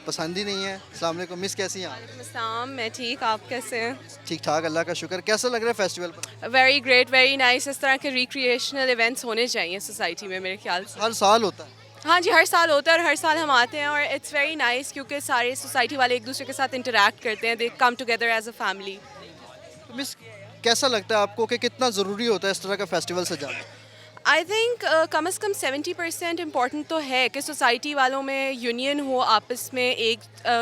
पसंद ही नहीं है। अस्सलाम वालेकुम मिस, कैसी हैं आप? सलाम, मैं ठीक, आप कैसे हैं? ठीक ठाक, अल्लाह का शुक्र। कैसा लग रहा है फेस्टिवल पर? Very great, very nice. इस तरह के रिक्रिएशनल इवेंट्स होने चाहिए सोसाइटी में मेरे ख्याल से। हर साल होता है। हाँ जी, हर साल होता है और हर साल हम आते हैं और इट्स वेरी नाइस क्योंकि सारे सोसाइटी वाले एक दूसरे के साथ इंटरेक्ट करते हैं, they come together as a family. तो मिस, कैसा लगता है आपको कि कितना ज़रूरी होता है इस तरह का फेस्टिवल सजाना? आई थिंक कम से कम 70% इम्पॉर्टेंट तो है कि सोसाइटी वालों में यूनियन हो आपस में, एक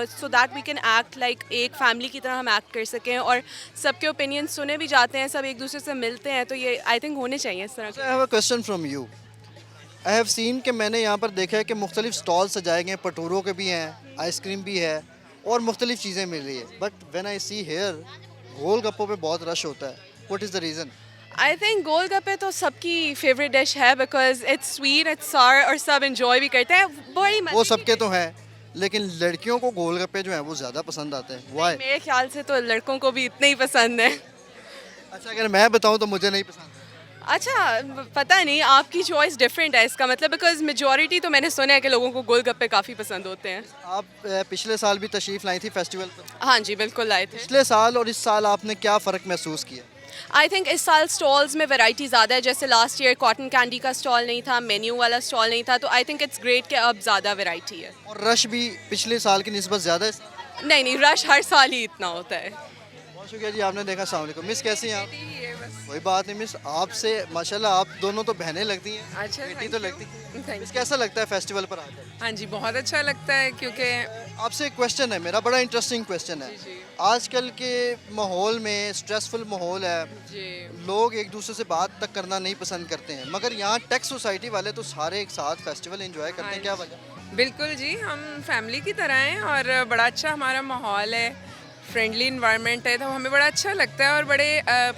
so that we can act like एक फैमिली की तरह हम एक्ट कर सकें और सबके ओपिनियन सुने भी जाते हैं, सब एक दूसरे से मिलते हैं, तो ये आई थिंक होने चाहिए इस तरह के। I have a question from you. I have seen कि मैंने यहाँ पर देखा है कि मुख्तलिफ स्टॉल सजाए गए हैं, भटूरों के भी हैं, आइसक्रीम भी है और मुख्तलिफ चीज़ें मिल रही है। But when I see here गोलगप्पों पे बहुत रश होता है। What is the reason? I think गोलगप्पे तो सबकी फेवरेट डिश है because it's sweet, it's sour और सब इंजॉय भी करते हैं बड़ी वो सबके तो हैं, लेकिन लड़कियों को गोलगप्पे जो हैं वो ज़्यादा पसंद आते हैं। वाई? मेरे ख्याल से तो लड़कों को भी इतने ही पसंद है। अच्छा, अगर मैं बताऊँ तो मुझे नहीं पसंद। अच्छा, पता नहीं, आपकी चॉइस डिफरेंट है इसका मतलब, बिकॉज मेजॉरिटी तो मैंने सुना है कि लोगों को गोलगप्पे काफ़ी पसंद होते हैं। आप पिछले साल भी तशरीफ़ लाई थी फेस्टिवल पर। हाँ जी, बिल्कुल लाए थे। पिछले साल और इस साल आपने क्या फ़र्क महसूस किया? आई थिंक इस साल स्टॉल्स में वैरायटी ज़्यादा है, जैसे लास्ट ईयर कॉटन कैंडी का स्टॉल नहीं था, मेन्यू वाला स्टॉल नहीं था, तो आई थिंक इट्स ग्रेट कि अब ज़्यादा वैरायटी है। और रश भी पिछले साल की निस्बत ज़्यादा है? नहीं नहीं, रश हर साल ही इतना होता है। बहुत शुक्रिया जी, आपने देखा। अस्सलाम वालेकुम मिस, कैसी हैं आप? कोई बात नहीं मिस, आपसे माशाल्लाह आप दोनों तो बहनें लगती हैं। अच्छा, बेटी तो लगती है। थैंक मिस, कैसा लगता है फेस्टिवल पर आकर? हाँ जी, बहुत अच्छा लगता है क्योंकि आपसे एक क्वेश्चन है मेरा, बड़ा इंटरेस्टिंग क्वेश्चन है। आजकल के माहौल में स्ट्रेसफुल माहौल है, लोग एक दूसरे से बात तक करना नहीं पसंद करते हैं, मगर यहाँ टेक सोसाइटी वाले तो सारे एक साथ फेस्टिवल एंजॉय करते हैं। क्या वजह? बिल्कुल जी, हम फैमिली की तरह हैं और बड़ा अच्छा हमारा माहौल है, फ्रेंडली इन्वायरमेंट है, तो हमें बड़ा अच्छा लगता है और बड़े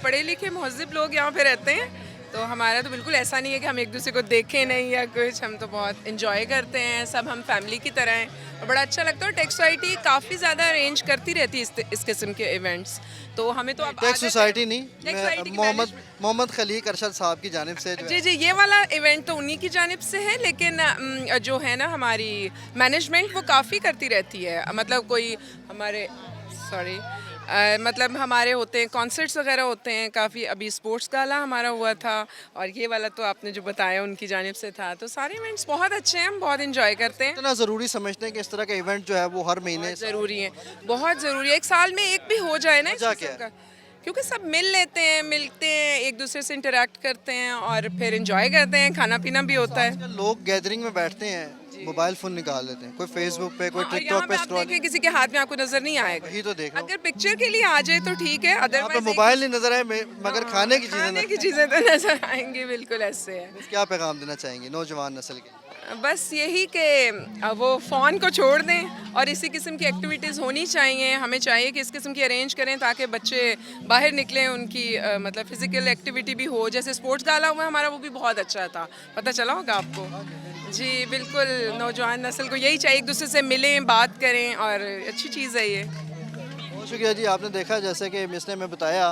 पढ़े लिखे महज़िब लोग यहाँ पे रहते हैं, तो हमारा तो बिल्कुल ऐसा नहीं है कि हम एक दूसरे को देखें नहीं या कुछ, हम तो बहुत इन्जॉय करते हैं, सब हम फैमिली की तरह हैं और बड़ा अच्छा लगता है। और टेक सोसाइटी काफ़ी ज़्यादा अरेंज करती रहती है इस किस्म के इवेंट्स, तो हमें तो अब टेक सोसाइटी नहीं, टेक सोसाइटी की मोहम्मद खलीक अरशद साहब की जानिब से जो है। जी जी, ये वाला इवेंट तो उन्हीं की जानिब से है, लेकिन जो है ना हमारी मैनेजमेंट वो काफ़ी करती रहती है, मतलब कोई हमारे मतलब हमारे होते हैं कॉन्सर्ट्स वगैरह होते हैं काफ़ी, अभी स्पोर्ट्स गाला हमारा हुआ था और ये वाला तो आपने जो बताया उनकी जानिब से था, तो सारे इवेंट्स बहुत अच्छे हैं, हम बहुत इंजॉय करते हैं। इतना ज़रूरी समझते हैं कि इस तरह का इवेंट जो है वो हर महीने ज़रूरी है, बहुत ज़रूरी है, एक साल में एक भी हो जाए ना इस वजह किस्म क्या का, क्योंकि सब मिलते हैं एक दूसरे से इंटरेक्ट करते हैं और फिर इंजॉय करते हैं, खाना पीना भी होता है। लोग गैदरिंग में बैठते हैं, मोबाइल फोन निकाल लेते हैं, कोई फेसबुक पे, कोई और यहाँ टिकटॉक पे पे आप स्क्रॉल। देखें किसी के हाथ में आपको नजर नहीं आएगा, वही तो देख रहा हूँ। अगर पिक्चर के लिए आ जाए तो ठीक है, यहाँ पे अदरवाइज मोबाइल नहीं नजर आए मगर खाने की खाने की चीजें। चीज़ें तो नजर आएंगी, बिल्कुल ऐसे है। क्या पैगाम देना चाहेंगे नौजवान नस्ल के? बस यही कि वो फ़ोन को छोड़ दें और इसी किस्म की एक्टिविटीज़ होनी चाहिए, हमें चाहिए कि इस किस्म की अरेंज करें ताकि बच्चे बाहर निकलें, उनकी मतलब फ़िज़िकल एक्टिविटी भी हो, जैसे स्पोर्ट्स गाला हुआ हमारा वो भी बहुत अच्छा था, पता चला होगा आपको। जी बिल्कुल, नौजवान नस्ल को यही चाहिए, एक दूसरे से मिलें, बात करें और अच्छी चीज़ है ये। बहुत शुक्रिया जी, आपने देखा जैसे कि मिस ने हमें बताया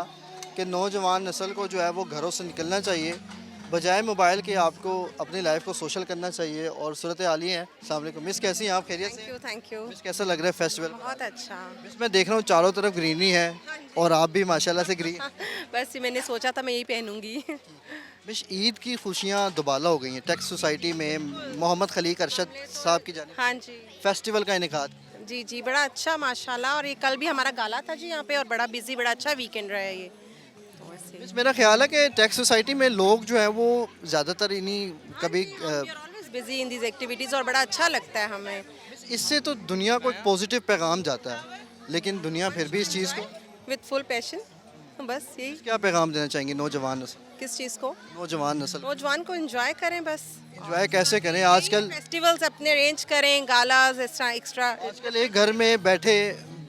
कि नौजवान नस्ल को जो है वो घरों से निकलना चाहिए, बजाय मोबाइल के आपको अपनी लाइफ को सोशल करना चाहिए। और सूरत हाल ही है। अस्सलाम वालेकुम मिस, कैसी हैं आप? खैरियत से? Thank you. मिस, कैसा लग रहा है फेस्टिवल? बहुत अच्छा। मिस, मैं देख रहा हूँ चारों तरफ ग्रीनरी है और आप भी माशाल्लाह से ग्रीन। बस मैंने सोचा था मैं यही पहनूंगी। मिस, ईद की खुशियाँ दुबाला हो गई हैं टेक्स सोसाइटी में, मोहम्मद खलीक अरशद साहब की जानिब हाँ जी फेस्टिवल का इनेकाद। जी जी, बड़ा अच्छा माशाल्लाह, और ये कल भी हमारा गाला था जी यहाँ पे और बड़ा बिजी, बड़ा अच्छा वीकेंड रहा है ये। मिस, मेरा ख्याल है कि टेक्स सोसाइटी में लोग जो हैं वो ज़्यादातर इन्हीं कभी बिजी इन दीज एक्टिविटीज़ और बड़ा अच्छा लगता है हमें। इससे तो दुनिया को एक पॉजिटिव पैगाम जाता है, लेकिन दुनिया फिर भी इस चीज़ को विद फुल पैशन बस यही। क्या पैगाम देना चाहेंगे नौजवान नस्ल किस चीज़ को? नौजवान नस्ल नौजवान को एंजॉय करें बस। एंजॉय कैसे करें आजकल? फेस्टिवल्स अपने अरेंज करें, गालाज एक्स्ट्रा। आजकल एक घर में बैठे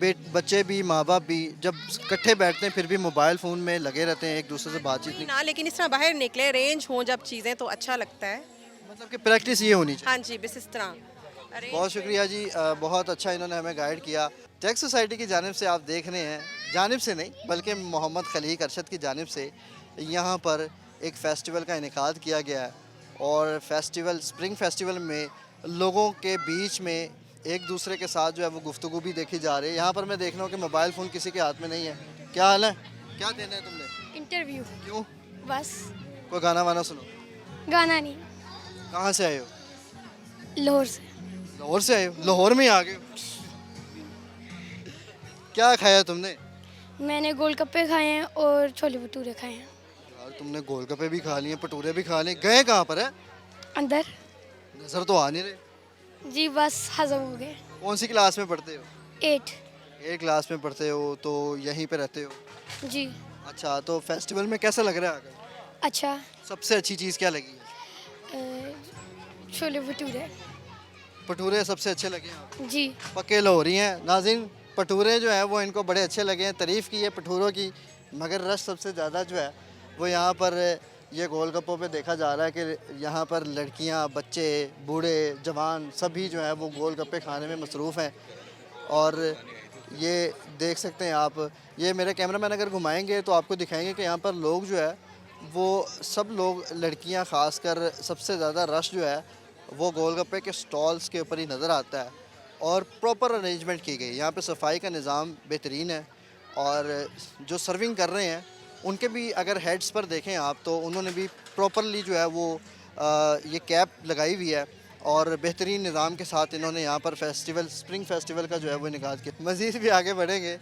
बच्चे भी माँ बाप भी जब इकट्ठे बैठते हैं फिर भी मोबाइल फ़ोन में लगे रहते हैं, एक दूसरे से बातचीत नहीं। ना, लेकिन इस तरह बाहर निकले, अरेंज हों जब चीज़ें तो अच्छा लगता है। मतलब कि प्रैक्टिस ये होनी चाहिए। हाँ जी, बस इस तरह। बहुत शुक्रिया जी, बहुत अच्छा इन्होंने हमें गाइड किया। टेक सोसाइटी की जानिब से आप देख रहे हैं, जानिब से नहीं बल्कि मोहम्मद खलीक अरशद की जानिब से यहाँ पर एक फ़ेस्टिवल का इनेकाद किया गया है और फेस्टिवल स्प्रिंग फेस्टिवल में लोगों के बीच में एक दूसरे के साथ जो है वो गुफ्तगू भी देखी जा रही है। यहाँ पर मैं देख रहा हूँ कि मोबाइल फ़ोन किसी के हाथ में नहीं है। क्या हाल है? क्या देना है तुमने? इंटरव्यू। क्यों? बस। कोई गाना वाना सुनो। गाना नहीं। कहाँ से आए हो? लाहौर से। लाहौर से आए हो? लाहौर में ही आ गए हो? क्या खाया तुमने? मैंने गोलगप्पे खाए हैं और छोले भटूरे खाए हैं। यार तुमने गोलगप्पे भी खा लिए, भटूरे भी खा लिए, गए कहाँ पर है? अंदर। नजर तो आ नहीं रहे। जी बस हजम हो गए। कौन सी क्लास में पढ़ते हो? 8। 8 क्लास में पढ़ते हो तो यहीं पे रहते हो? जी। अच्छा, तो फेस्टिवल में कैसा लग रहा है आकर? अच्छा। सबसे अच्छी चीज़ क्या लगी है? छोले भटूरे। भटूरे सबसे अच्छे लगे हैं आपको? जी। पक्के लाहौरी हैं नाज़रीन, भटूरे जो हैं वो इनको बड़े अच्छे लगे हैं, तारीफ़ की है भटूरों की, मगर रश सबसे ज़्यादा जो है वो यहाँ पर ये गोलगप्पों पे देखा जा रहा है कि यहाँ पर लड़कियाँ, बच्चे, बूढ़े, जवान सभी जो है वो गोलगप्पे खाने में मसरूफ़ हैं। और ये देख सकते हैं आप, ये मेरे कैमरामैन अगर घुमाएंगे तो आपको दिखाएंगे कि यहाँ पर लोग जो है वो सब लोग, लड़कियाँ ख़ासकर सबसे ज़्यादा रश जो है वो गोलगप्पे के स्टॉल्स के ऊपर ही नज़र आता है और प्रॉपर अरेंजमेंट की गई। यहाँ पे सफाई का निज़ाम बेहतरीन है और जो सर्विंग कर रहे हैं उनके भी अगर हेड्स पर देखें आप तो उन्होंने भी प्रॉपरली जो है वो ये कैप लगाई हुई है और बेहतरीन निज़ाम के साथ इन्होंने यहाँ पर फेस्टिवल, स्प्रिंग फेस्टिवल का जो है वो इनेकाद किया। मज़ीद भी आगे बढ़ेंगे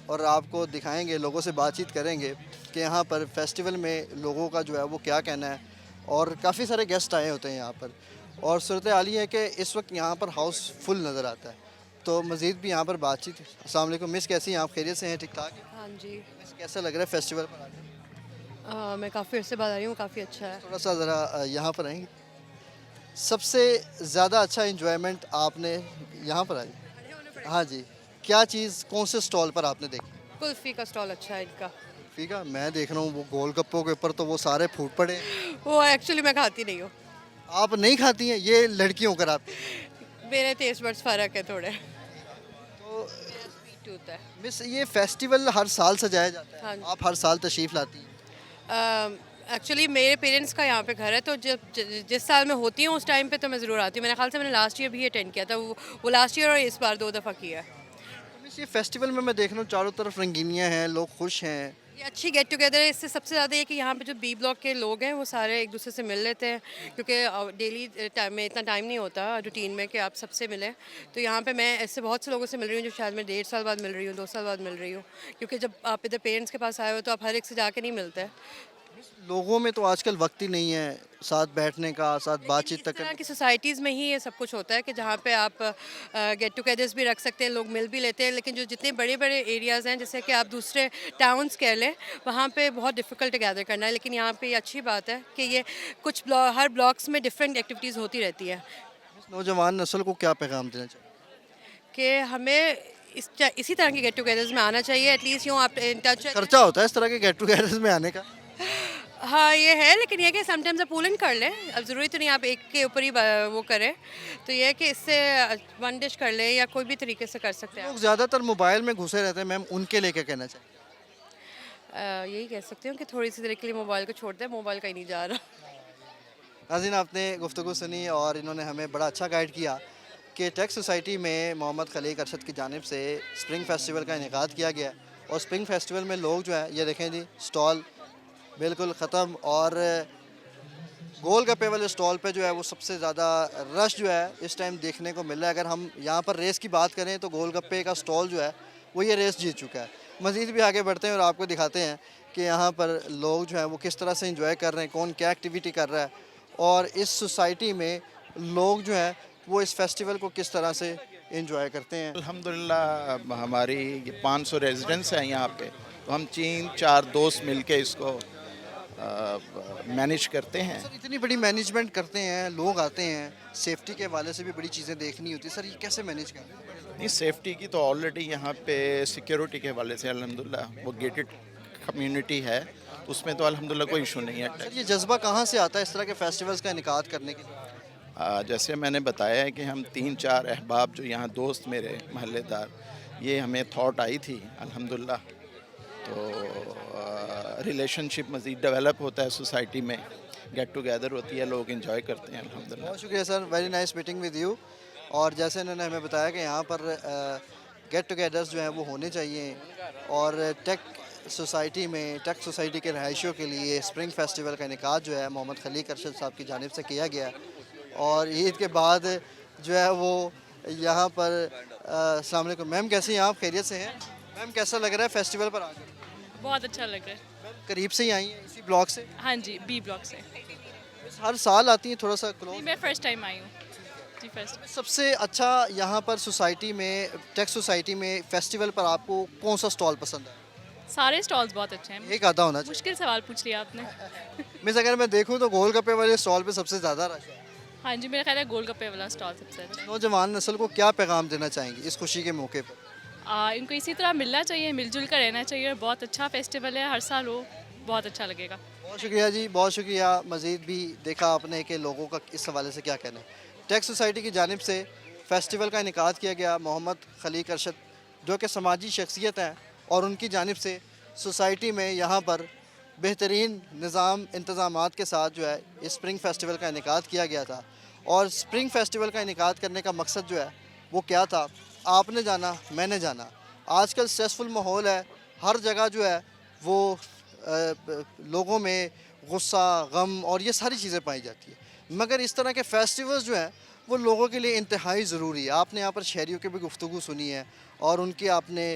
और आपको दिखाएंगे, लोगों से बातचीत करेंगे कि यहाँ पर फेस्टिवल में लोगों का जो है वो क्या कहना है। और काफ़ी सारे गेस्ट आए होते हैं यहाँ पर और सूरत हाल ये है कि इस वक्त यहाँ पर हाउस फुल नज़र आता है। तो मज़ीद भी यहाँ पर बातचीत। अस्सलाम वालेकुम मिस, कैसी हैं आप? खैरियत से हैं? ठीक ठाक? हाँ जी। कैसा लग रहा है फेस्टिवल पर आकर? मैं काफ़ी अर्से बाद आ रही हूँ, काफ़ी अच्छा है। थोड़ा सा ज़रा यहाँ पर आएंगे। सबसे ज़्यादा अच्छा इंजॉयमेंट आपने यहाँ पर आई? हाँ जी। क्या चीज़, कौन से स्टॉल पर आपने देखी? कुल्फ़ी का स्टॉल अच्छा है इनका। ठीक है, मैं देख रहा हूँ वो गोलगप्पों के ऊपर तो वो सारे फूट पड़े हैं। वो एक्चुअली मैं खाती नहीं हूँ। आप नहीं खाती हैं? ये लड़कियों कर आती हैं। मेरे टेस्ट बड्स फ़र्क है थोड़े। तो स्वीट होता है। मिस, ये फेस्टिवल हर साल सजाया जाता है, हाँ जी। आप हर साल तशरीफ़ लाती हैं? एक्चुअली मेरे पेरेंट्स का यहाँ पे घर है तो जब जिस साल में होती हूँ उस टाइम पे तो मैं ज़रूर आती हूँ। मेरे ख्याल से मैंने लास्ट ईयर भी अटेंड किया था, वो लास्ट ईयर और इस बार 2 दफ़ा किया है। तो मिस, ये फेस्टिवल में मैं देख रहा हूँ चारों तरफ रंगीनियाँ हैं, लोग खुश हैं। ये अच्छी गेट टुगेदर है। इससे सबसे ज़्यादा ये कि यहाँ पे जो बी ब्लॉक के लोग हैं वो सारे एक दूसरे से मिल लेते हैं क्योंकि डेली टाइम में इतना टाइम नहीं होता रूटीन में कि आप सबसे मिलें। तो यहाँ पे मैं ऐसे बहुत से लोगों से मिल रही हूँ जो शायद मैं 1.5 साल बाद मिल रही हूँ, 2 साल बाद मिल रही हूँ, क्योंकि जब आप इधर पेरेंट्स के पास आए हो तो आप हर एक से जाके नहीं मिलते। लोगों में तो आजकल वक्त ही नहीं है साथ बैठने का, साथ बातचीत इस तक तरह की सोसाइटीज़ में ही ये सब कुछ होता है कि जहाँ पे आप गेट टुगेदर्स भी रख सकते हैं, लोग मिल भी लेते हैं। लेकिन जो जितने बड़े बड़े एरियाज़ हैं, जैसे कि आप दूसरे टाउन्स कह लें, वहाँ पे बहुत डिफ़िकल्ट गैदर करना है। लेकिन यहाँ पे ये अच्छी बात है कि ये कुछ हर ब्लॉक्स में डिफरेंट एक्टिविटीज़ होती रहती है। नौजवान नस्ल को क्या पैगाम देना चाहिए? कि हमें इसी तरह के गेट टुगेदर्स में आना चाहिए। एटलीस्ट यूँ आप इन टच। खर्चा होता है इस तरह के गेट टुगेदर्स में आने का? हाँ ये है, लेकिन ये कि समटाइम्स आप पूल इन कर लें। अब ज़रूरी तो नहीं आप एक के ऊपर ही वो करें। तो ये है कि इससे वन डिश कर लें या कोई भी तरीके से कर सकते हैं। लोग ज़्यादातर मोबाइल में घुसे रहते हैं मैम, उनके लिए क्या कहना चाहिए? यही कह सकती हूँ कि थोड़ी सी देर के लिए मोबाइल को छोड़ दें, मोबाइल कहीं नहीं जा रहा। नाज़रीन, आपने गुफ्तगू सुनी और इन्होंने हमें बड़ा अच्छा गाइड किया कि टेक सोसाइटी में मोहम्मद खलीक अरशद की जानिब से स्प्रिंग फेस्टिवल का इनेकाद किया गया और स्प्रिंग फेस्टिवल में लोग जो है ये देखें जी, स्टॉल बिल्कुल ख़त्म और गोलगप्पे वाले स्टॉल पे जो है वो सबसे ज़्यादा रश जो है इस टाइम देखने को मिल रहा है। अगर हम यहाँ पर रेस की बात करें तो गोलगप्पे का स्टॉल जो है वो ये रेस जीत चुका है। मज़ीद भी आगे बढ़ते हैं और आपको दिखाते हैं कि यहाँ पर लोग जो हैं वो किस तरह से इंजॉय कर रहे हैं, कौन क्या एक्टिविटी कर रहा है और इस सोसाइटी में लोग जो हैं वो इस फेस्टिवल को किस तरह से इंजॉय करते हैं। अल्हम्दुलिल्लाह हमारी 500 रेजिडेंट्स हैं यहाँ पे तो हम 3-4 दोस्त मिलके इसको मैनेज करते हैं। सर इतनी बड़ी मैनेजमेंट करते हैं, लोग आते हैं, सेफ्टी के हवाले से भी बड़ी चीज़ें देखनी होती है, सर ये कैसे मैनेज करते हैं? नहीं, सेफ्टी की तो ऑलरेडी यहाँ पे सिक्योरिटी के हवाले से अल्हम्दुलिल्लाह वो गेटेड कम्युनिटी है, उसमें तो अल्हम्दुलिल्लाह कोई इशू नहीं है। सर ये जज्बा कहाँ से आता है इस तरह के फेस्टिवल्स का इनेकाद करने के लिए? जैसे मैंने बताया है कि हम 3-4 अहबाब जो यहाँ दोस्त मेरे महल्लेदार, ये हमें थॉट आई थी अल्हम्दुलिल्लाह, तो रिलेशनशिप मज़ीद डेवलप होता है सोसाइटी में, गेट टुगेदर होती है, लोग एंजॉय करते हैं अल्हम्दुलिल्लाह। बहुत शुक्रिया sir, very nice meeting with you. और जैसे इन्होंने हमें बताया कि यहाँ पर गेट टुगेदर्स जो हैं वो होने चाहिए, और टेक सोसाइटी के रहायशियों के लिए स्प्रिंग फेस्टिवल का इनेकाद जो है मोहम्मद खलीक अरशद साहब की जानिब से किया गया। और ईद के बाद जो है वो यहाँ पर अस्सलाम वालेकुम मैम, कैसे हैं आप? खैरियत से हैं मैम? कैसा लग रहा है फेस्टिवल पर आकर? बहुत अच्छा लग रहा है। करीब से ही आई हैं इसी ब्लॉक से? हाँ जी, बी ब्लॉक से। हर साल आती हैं थोड़ा सा क्लोज? मैं फर्स्ट टाइम आई हूँ जी, फर्स्ट। सबसे अच्छा यहाँ पर सोसाइटी में, टेक सोसाइटी में फेस्टिवल पर आपको कौन सा स्टॉल पसंद है? सारे स्टॉल्स बहुत अच्छे हैं। एक आधा होना चाहिए। मुश्किल सवाल पूछ लिया आपने। मिस अगर मैं देखूँ तो गोलगप्पे वाले स्टॉल पे सबसे ज़्यादा रश है। हाँ जी, मेरा ख्याल है गोलगप्पे वाला स्टॉल सबसे अच्छा है। नौजवान नस्ल को क्या पैगाम देना चाहेंगी इस खुशी के मौके पर? इनको इसी तरह मिलना चाहिए, मिलजुल कर रहना चाहिए, और बहुत अच्छा फेस्टिवल है, हर साल हो, बहुत अच्छा लगेगा। बहुत शुक्रिया जी, बहुत शुक्रिया। मज़ीद भी देखा आपने कि लोगों का इस हवाले से क्या कहना है। टेक सोसाइटी की जानिब से फेस्टिवल का इनेकाद किया गया। मोहम्मद खलीक अरशद जो कि समाजी शख्सियत हैं, और उनकी जानिब से सोसाइटी में यहाँ पर बेहतरीन निज़ाम इंतज़ामात के साथ जो है इस स्प्रिंग फेस्टिवल का इनेकाद किया गया था। और स्प्रिंग फेस्टिवल का इनेकाद करने का मकसद जो है वो क्या था, आपने जाना, मैंने जाना। आजकल स्ट्रेसफुल माहौल है, हर जगह जो है वो लोगों में गुस्सा, गम और ये सारी चीज़ें पाई जाती है। मगर इस तरह के फेस्टिवल्स जो हैं वो लोगों के लिए इंतहाई ज़रूरी है। आपने यहाँ पर शहरियों की भी गुफ्तगू सुनी है, और उनकी आपने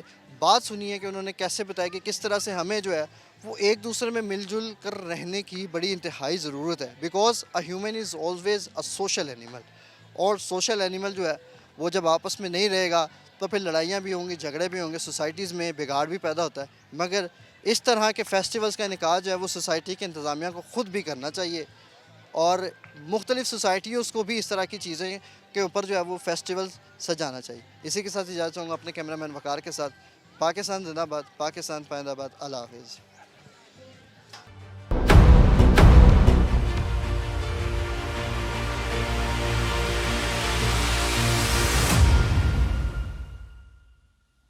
बात सुनी है कि उन्होंने कैसे बताया कि किस तरह से हमें जो है वो एक दूसरे में मिलजुल कर रहने की बड़ी इंतहाई ज़रूरत है। Because a human is always a social animal, और सोशल एनिमल जो है वो जब आपस में नहीं रहेगा तो फिर लड़ाइयाँ भी होंगी, झगड़े भी होंगे, सोसाइटीज़ में बिगाड़ भी पैदा होता है। मगर इस तरह के फेस्टिवल्स का इनेकाद जो है वो सोसाइटी के इंतज़ामिया को ख़ुद भी करना चाहिए, और मुख्तलिफ़ सोसाइटियों को भी इस तरह की चीज़ें के ऊपर जो है वो फेस्टिवल सजाना चाहिए। इसी के साथ इजाज़त चाहूँगा अपने कैमरामैन वकार के साथ। पाकिस्तान जिंदाबाद, पाकिस्तान पाइंदाबाद, अल्लाह हाफ़िज़।